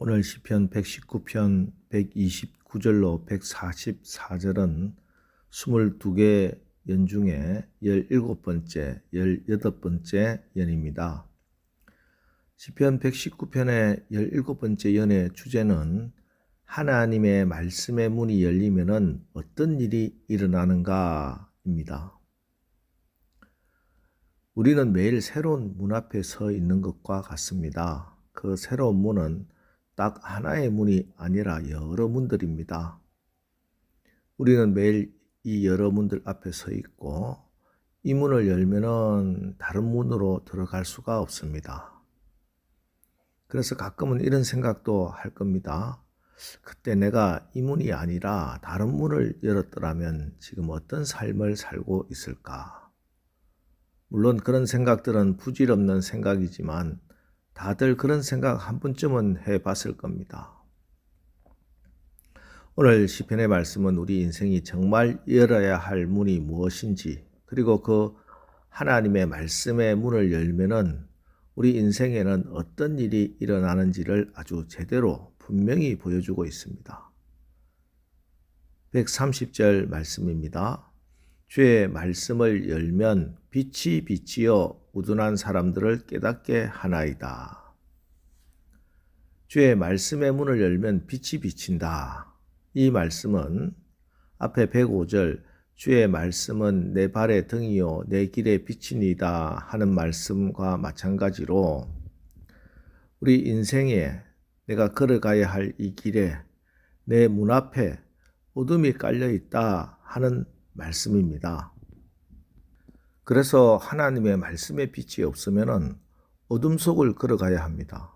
오늘 시편 119편 129절로 144절은 22개 연 중에 17번째, 18번째 연입니다. 시편 119편의 17번째 연의 주제는 하나님의 말씀의 문이 열리면은 어떤 일이 일어나는가입니다. 우리는 매일 새로운 문 앞에 서 있는 것과 같습니다. 그 새로운 문은 딱 하나의 문이 아니라 여러 문들입니다. 우리는 매일 이 여러 문들 앞에 서 있고 이 문을 열면은 다른 문으로 들어갈 수가 없습니다. 그래서 가끔은 이런 생각도 할 겁니다. 그때 내가 이 문이 아니라 다른 문을 열었더라면 지금 어떤 삶을 살고 있을까? 물론 그런 생각들은 부질없는 생각이지만 다들 그런 생각 한 번쯤은 해봤을 겁니다. 오늘 시편의 말씀은 우리 인생이 정말 열어야 할 문이 무엇인지, 그리고 그 하나님의 말씀의 문을 열면은 우리 인생에는 어떤 일이 일어나는지를 아주 제대로 분명히 보여주고 있습니다. 130절 말씀입니다. 주의 말씀을 열면 빛이 비치어 우둔한 사람들을 깨닫게 하나이다. 주의 말씀의 문을 열면 빛이 비친다. 이 말씀은 앞에 105절 주의 말씀은 내 발의 등이요 내 길의 빛이니이다 하는 말씀과 마찬가지로 우리 인생에 내가 걸어가야 할 이 길에 내 문 앞에 어둠이 깔려 있다 하는 말씀입니다. 그래서 하나님의 말씀의 빛이 없으면 어둠 속을 걸어가야 합니다.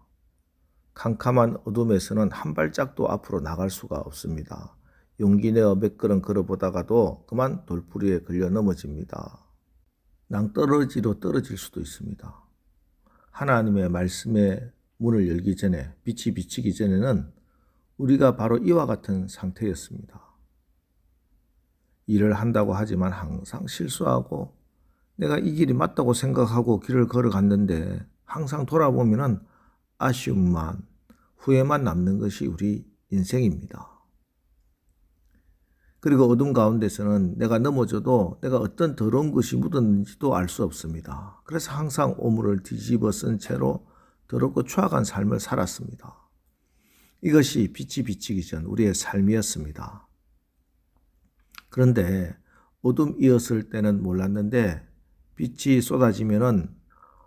캄캄한 어둠에서는 한 발짝도 앞으로 나갈 수가 없습니다. 용기 내어 몇 걸음 걸어보다가도 그만 돌부리에 걸려 넘어집니다. 낭떠러지로 떨어질 수도 있습니다. 하나님의 말씀의 문을 열기 전에, 빛이 비치기 전에는 우리가 바로 이와 같은 상태였습니다. 일을 한다고 하지만 항상 실수하고 내가 이 길이 맞다고 생각하고 길을 걸어갔는데 항상 돌아보면은 아쉬움만, 후회만 남는 것이 우리 인생입니다. 그리고 어둠 가운데서는 내가 넘어져도 내가 어떤 더러운 것이 묻었는지도 알 수 없습니다. 그래서 항상 오물을 뒤집어 쓴 채로 더럽고 추악한 삶을 살았습니다. 이것이 빛이 비치기 전 우리의 삶이었습니다. 그런데 어둠이었을 때는 몰랐는데 빛이 쏟아지면은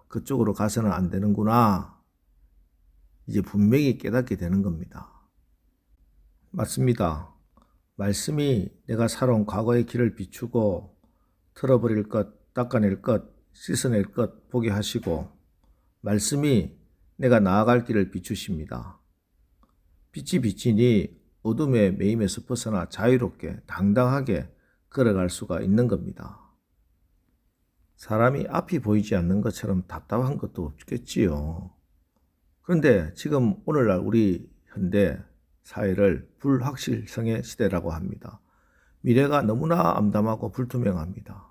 그쪽으로 가서는 안 되는구나. 이제 분명히 깨닫게 되는 겁니다. 맞습니다. 말씀이 내가 살아온 과거의 길을 비추고 틀어버릴 것, 닦아낼 것, 씻어낼 것 보게 하시고 말씀이 내가 나아갈 길을 비추십니다. 빛이 비치니 어둠의 매임에서 벗어나 자유롭게 당당하게 걸어갈 수가 있는 겁니다. 사람이 앞이 보이지 않는 것처럼 답답한 것도 없겠지요. 그런데 지금 오늘날 우리 현대 사회를 불확실성의 시대라고 합니다. 미래가 너무나 암담하고 불투명합니다.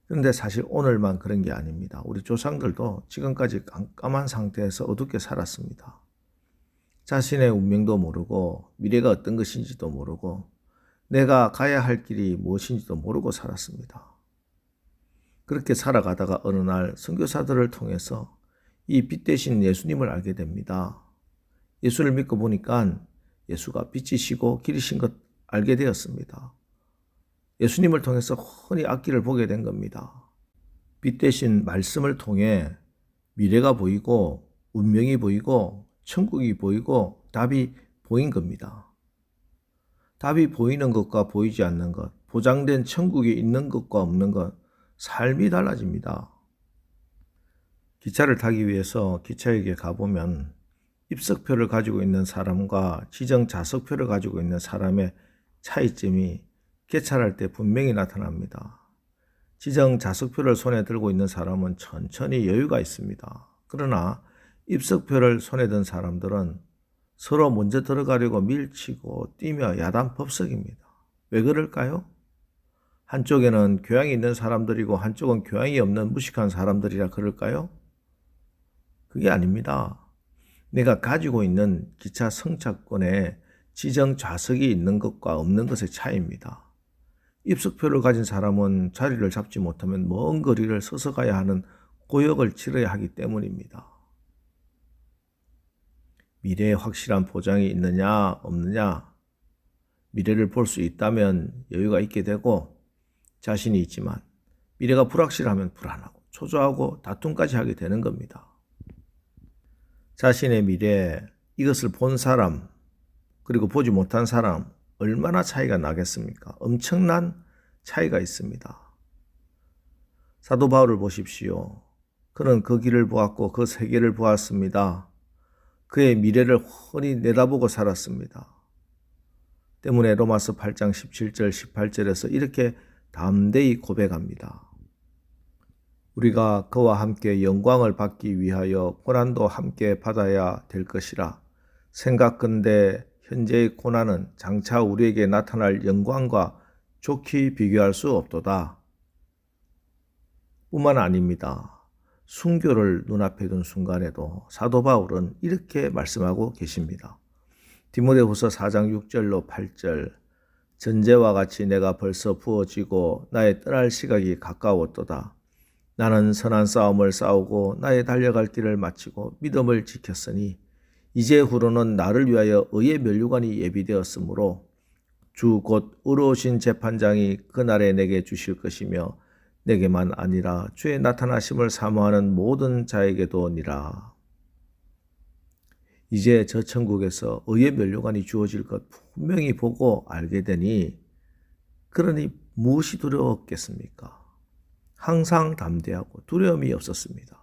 그런데 사실 오늘만 그런 게 아닙니다. 우리 조상들도 지금까지 깜깜한 상태에서 어둡게 살았습니다. 자신의 운명도 모르고 미래가 어떤 것인지도 모르고 내가 가야 할 길이 무엇인지도 모르고 살았습니다. 그렇게 살아가다가 어느 날 선교사들을 통해서 이 빛 대신 예수님을 알게 됩니다. 예수를 믿고 보니까 예수가 빛이시고 길이신 것 알게 되었습니다. 예수님을 통해서 훤히 앞길을 보게 된 겁니다. 빛 대신 말씀을 통해 미래가 보이고 운명이 보이고 천국이 보이고 답이 보인 겁니다. 답이 보이는 것과 보이지 않는 것, 보장된 천국이 있는 것과 없는 것, 삶이 달라집니다. 기차를 타기 위해서 기차역에 가보면 입석표를 가지고 있는 사람과 지정 좌석표를 가지고 있는 사람의 차이점이 개찰할 때 분명히 나타납니다. 지정 좌석표를 손에 들고 있는 사람은 천천히 여유가 있습니다. 그러나 입석표를 손에 든 사람들은 서로 먼저 들어가려고 밀치고 뛰며 야단법석입니다. 왜 그럴까요? 한쪽에는 교양이 있는 사람들이고 한쪽은 교양이 없는 무식한 사람들이라 그럴까요? 그게 아닙니다. 내가 가지고 있는 기차 승차권에 지정 좌석이 있는 것과 없는 것의 차이입니다. 입석표를 가진 사람은 자리를 잡지 못하면 먼 거리를 서서 가야 하는 고역을 치러야 하기 때문입니다. 미래에 확실한 보장이 있느냐 없느냐, 미래를 볼 수 있다면 여유가 있게 되고 자신이 있지만 미래가 불확실하면 불안하고 초조하고 다툼까지 하게 되는 겁니다. 자신의 미래, 이것을 본 사람 그리고 보지 못한 사람 얼마나 차이가 나겠습니까? 엄청난 차이가 있습니다. 사도 바울을 보십시오. 그는 그 길을 보았고 그 세계를 보았습니다. 그의 미래를 훤히 내다보고 살았습니다. 때문에 로마서 8장 17절 18절에서 이렇게 담대히 고백합니다. 우리가 그와 함께 영광을 받기 위하여 고난도 함께 받아야 될 것이라. 생각건대 현재의 고난은 장차 우리에게 나타날 영광과 좋게 비교할 수 없도다. 뿐만 아닙니다. 순교를 눈앞에 둔 순간에도 사도 바울은 이렇게 말씀하고 계십니다. 디모데후서 4장 6절로 8절, 전제와 같이 내가 벌써 부어지고 나의 떠날 시각이 가까웠도다. 나는 선한 싸움을 싸우고 나의 달려갈 길을 마치고 믿음을 지켰으니 이제 후로는 나를 위하여 의의 면류관이 예비되었으므로 주 곧 의로우신 재판장이 그날에 내게 주실 것이며 내게만 아니라 주의 나타나심을 사모하는 모든 자에게도니라. 이제 저 천국에서 의의 면류관이 주어질 것 분명히 보고 알게 되니 그러니 무엇이 두려웠겠습니까? 항상 담대하고 두려움이 없었습니다.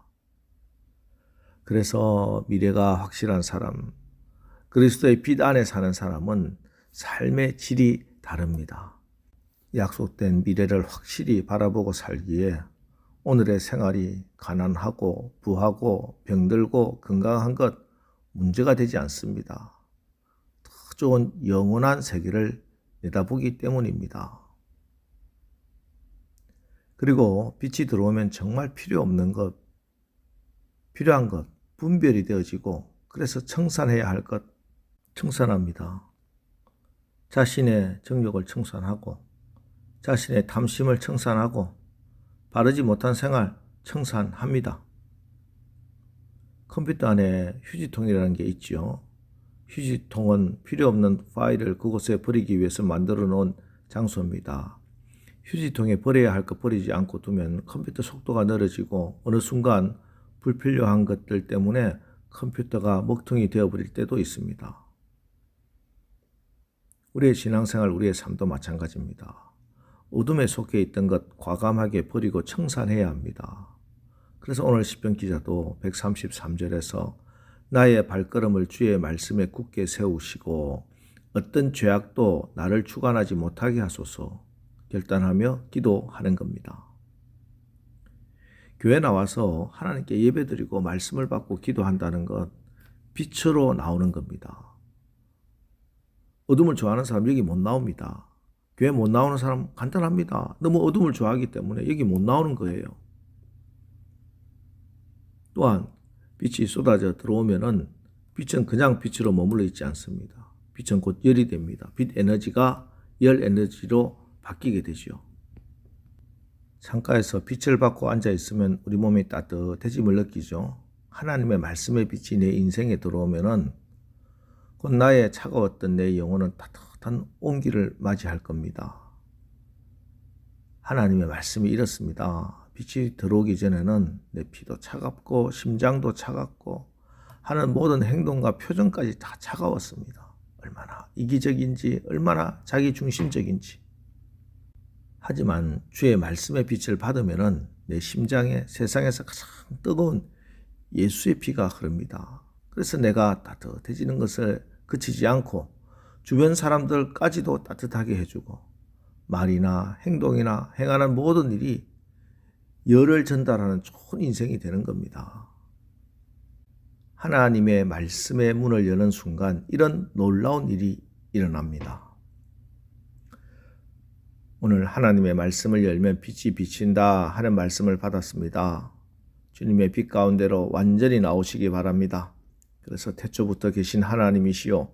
그래서 미래가 확실한 사람, 그리스도의 빛 안에 사는 사람은 삶의 질이 다릅니다. 약속된 미래를 확실히 바라보고 살기에 오늘의 생활이 가난하고 부하고 병들고 건강한 것 문제가 되지 않습니다. 더 좋은 영원한 세계를 내다보기 때문입니다. 그리고 빛이 들어오면 정말 필요 없는 것, 필요한 것 분별이 되어지고 그래서 청산해야 할 것 청산합니다. 자신의 정욕을 청산하고 자신의 탐심을 청산하고 바르지 못한 생활 청산합니다. 컴퓨터 안에 휴지통이라는 게 있죠. 휴지통은 필요 없는 파일을 그곳에 버리기 위해서 만들어 놓은 장소입니다. 휴지통에 버려야 할 것 버리지 않고 두면 컴퓨터 속도가 느려지고 어느 순간 불필요한 것들 때문에 컴퓨터가 먹통이 되어버릴 때도 있습니다. 우리의 신앙생활, 우리의 삶도 마찬가지입니다. 어둠에 속해 있던 것 과감하게 버리고 청산해야 합니다. 그래서 오늘 시편 기자도 133절에서 나의 발걸음을 주의 말씀에 굳게 세우시고 어떤 죄악도 나를 주관하지 못하게 하소서 결단하며 기도하는 겁니다. 교회 나와서 하나님께 예배드리고 말씀을 받고 기도한다는 것 빛으로 나오는 겁니다. 어둠을 좋아하는 사람 여기 못 나옵니다. 교회 못 나오는 사람 간단합니다. 너무 어둠을 좋아하기 때문에 여기 못 나오는 거예요. 또한 빛이 쏟아져 들어오면은 빛은 그냥 빛으로 머물러 있지 않습니다. 빛은 곧 열이 됩니다. 빛 에너지가 열 에너지로 바뀌게 되죠. 창가에서 빛을 받고 앉아 있으면 우리 몸이 따뜻해짐을 느끼죠. 하나님의 말씀의 빛이 내 인생에 들어오면은 곧 나의 차가웠던 내 영혼은 따뜻한 온기를 맞이할 겁니다. 하나님의 말씀이 이렇습니다. 빛이 들어오기 전에는 내 피도 차갑고 심장도 차갑고 하는 모든 행동과 표정까지 다 차가웠습니다. 얼마나 이기적인지 얼마나 자기중심적인지. 하지만 주의 말씀의 빛을 받으면 내 심장에 세상에서 가장 뜨거운 예수의 피가 흐릅니다. 그래서 내가 따뜻해지는 것을 그치지 않고 주변 사람들까지도 따뜻하게 해주고 말이나 행동이나 행하는 모든 일이 열을 전달하는 좋은 인생이 되는 겁니다. 하나님의 말씀의 문을 여는 순간 이런 놀라운 일이 일어납니다. 오늘 하나님의 말씀을 열면 빛이 비친다 하는 말씀을 받았습니다. 주님의 빛 가운데로 완전히 나오시기 바랍니다. 그래서 태초부터 계신 하나님이시요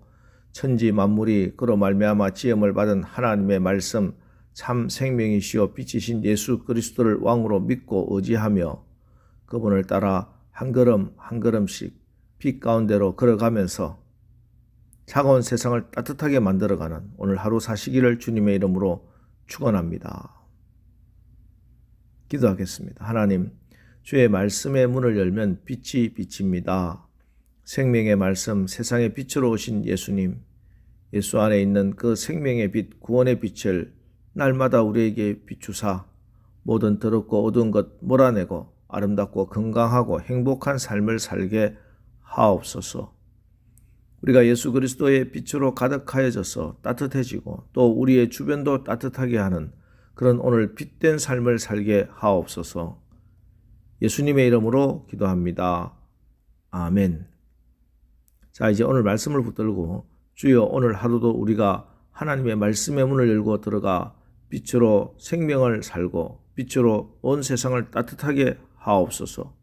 천지 만물이 그로 말미암아 지음을 받은 하나님의 말씀 참 생명이시요 빛이신 예수 그리스도를 왕으로 믿고 의지하며 그분을 따라 한 걸음 한 걸음씩 빛 가운데로 걸어가면서 차가운 세상을 따뜻하게 만들어가는 오늘 하루 사시기를 주님의 이름으로 축원합니다. 기도하겠습니다. 하나님, 주의 말씀의 문을 열면 빛이 비칩니다. 생명의 말씀, 세상의 빛으로 오신 예수님, 예수 안에 있는 그 생명의 빛, 구원의 빛을 날마다 우리에게 비추사 모든 더럽고 어두운 것 몰아내고 아름답고 건강하고 행복한 삶을 살게 하옵소서. 우리가 예수 그리스도의 빛으로 가득하여져서 따뜻해지고 또 우리의 주변도 따뜻하게 하는 그런 오늘 빛된 삶을 살게 하옵소서. 예수님의 이름으로 기도합니다. 아멘. 자, 이제 오늘 말씀을 붙들고 주여 오늘 하루도 우리가 하나님의 말씀의 문을 열고 들어가 빛으로 생명을 살고 빛으로 온 세상을 따뜻하게 하옵소서.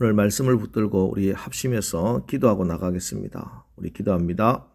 오늘 말씀을 붙들고 우리 합심해서 기도하고 나가겠습니다. 우리 기도합니다.